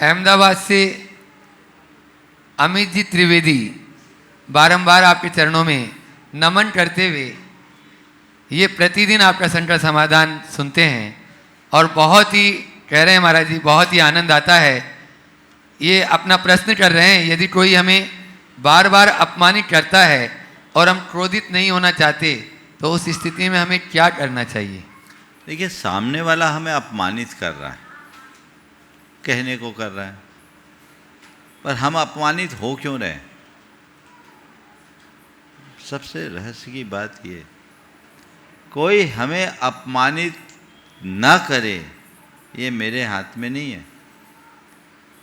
अहमदाबाद से अमित जी त्रिवेदी बारंबार आपके चरणों में नमन करते हुए ये प्रतिदिन आपका संकट समाधान सुनते हैं और बहुत ही कह रहे हैं महाराज जी, बहुत ही आनंद आता है। ये अपना प्रश्न कर रहे हैं, यदि कोई हमें बार बार अपमानित करता है और हम क्रोधित नहीं होना चाहते तो उस स्थिति में हमें क्या करना चाहिए? देखिए, सामने वाला हमें अपमानित कर रहा है, कहने को कर रहा है, पर हम अपमानित हो क्यों रहे? सबसे रहस्य की बात ये, कोई हमें अपमानित ना करे ये मेरे हाथ में नहीं है,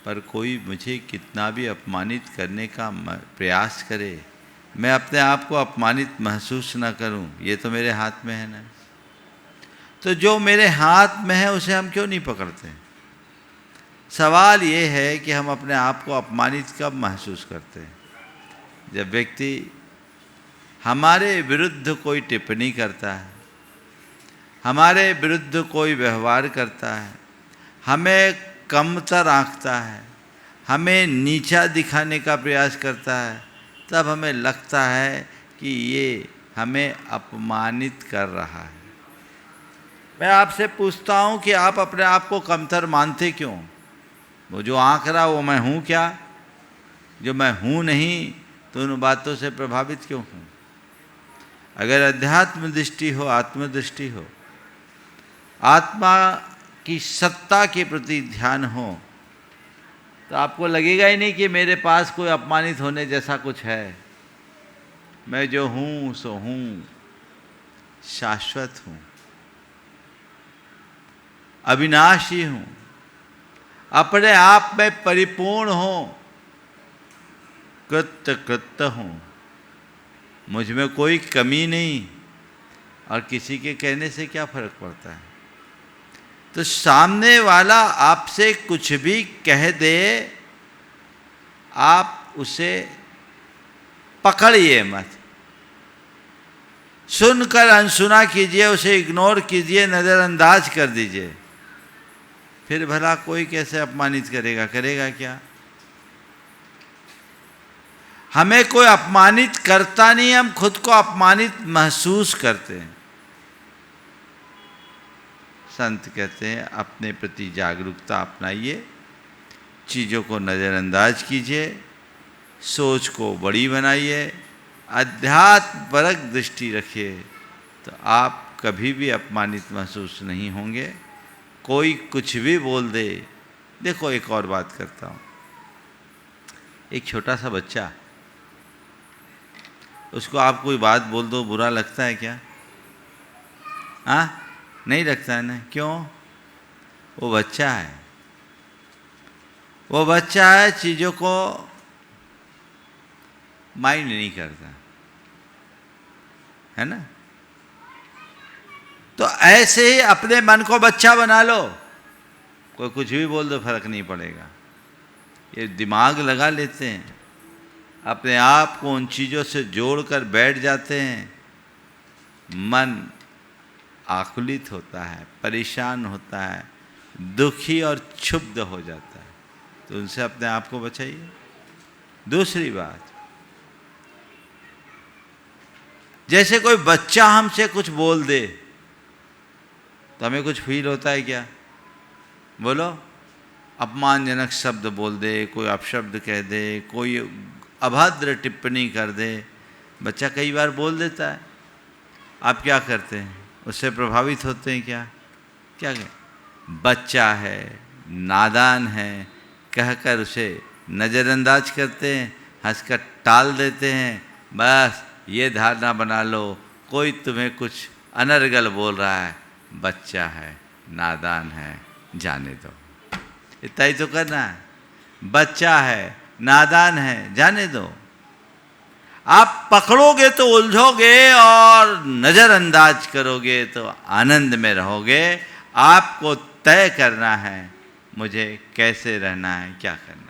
पर कोई मुझे कितना भी अपमानित करने का प्रयास करे, मैं अपने आप को अपमानित महसूस ना करूं, ये तो मेरे हाथ में है ना। तो जो मेरे हाथ में है उसे हम क्यों नहीं पकड़ते? सवाल ये है कि हम अपने आप को अपमानित कब महसूस करते हैं? जब व्यक्ति हमारे विरुद्ध कोई टिप्पणी करता है, हमारे विरुद्ध कोई व्यवहार करता है, हमें कमतर आंकता है, हमें नीचा दिखाने का प्रयास करता है, तब हमें लगता है कि ये हमें अपमानित कर रहा है। मैं आपसे पूछता हूँ कि आप अपने आप को कमतर मानते क्यों? वो जो आंक रहा वो मैं हूँ क्या? जो मैं हूँ नहीं तो उन बातों से प्रभावित क्यों हूँ? अगर अध्यात्म दृष्टि हो, आत्मदृष्टि हो, आत्मा की सत्ता के प्रति ध्यान हो, तो आपको लगेगा ही नहीं कि मेरे पास कोई अपमानित होने जैसा कुछ है। मैं जो हूँ सो हूँ, शाश्वत हूँ, अविनाशी हूँ, अपने आप में परिपूर्ण हूँ, कृत्य कृत्य हूँ, मुझ में कोई कमी नहीं, और किसी के कहने से क्या फर्क पड़ता है? तो सामने वाला आपसे कुछ भी कह दे, आप उसे पकड़िए मत, सुनकर अनसुना कीजिए, उसे इग्नोर कीजिए, नज़रअंदाज कर दीजिए। फिर भला कोई कैसे अपमानित करेगा? करेगा क्या? हमें कोई अपमानित करता नहीं, हम खुद को अपमानित महसूस करते हैं। संत कहते हैं अपने प्रति जागरूकता अपनाइए, चीज़ों को नज़रअंदाज कीजिए, सोच को बड़ी बनाइए, अध्यात्मपरक दृष्टि रखिए, तो आप कभी भी अपमानित महसूस नहीं होंगे। कोई कुछ भी बोल दे। देखो, एक और बात करता हूँ। एक छोटा सा बच्चा, उसको आप कोई बात बोल दो, बुरा लगता है क्या? हाँ, नहीं लगता है ना? क्यों? वो बच्चा है, वो बच्चा है, चीज़ों को माइंड नहीं करता है ना। तो ऐसे ही अपने मन को बच्चा बना लो, कोई कुछ भी बोल दो, फर्क नहीं पड़ेगा। ये दिमाग लगा लेते हैं, अपने आप को उन चीज़ों से जोड़कर बैठ जाते हैं, मन आकुलित होता है, परेशान होता है, दुखी और क्षुब्ध हो जाता है। तो उनसे अपने आप को बचाइए। दूसरी बात, जैसे कोई बच्चा हमसे कुछ बोल दे तो हमें कुछ फील होता है क्या? बोलो, अपमानजनक शब्द बोल दे, कोई अपशब्द कह दे, कोई अभद्र टिप्पणी कर दे, बच्चा कई बार बोल देता है। आप क्या करते हैं? उससे प्रभावित होते हैं क्या? क्या कहें? बच्चा है, नादान है कहकर उसे नज़रअंदाज करते हैं, हंसकर टाल देते हैं। बस ये धारणा बना लो, कोई तुम्हें कुछ अनर्गल बोल रहा है, बच्चा है, नादान है, जाने दो। इतना ही तो करना है। बच्चा है, नादान है, जाने दो। आप पकड़ोगे तो उलझोगे और नज़रअंदाज करोगे तो आनंद में रहोगे। आपको तय करना है मुझे कैसे रहना है, क्या करना है।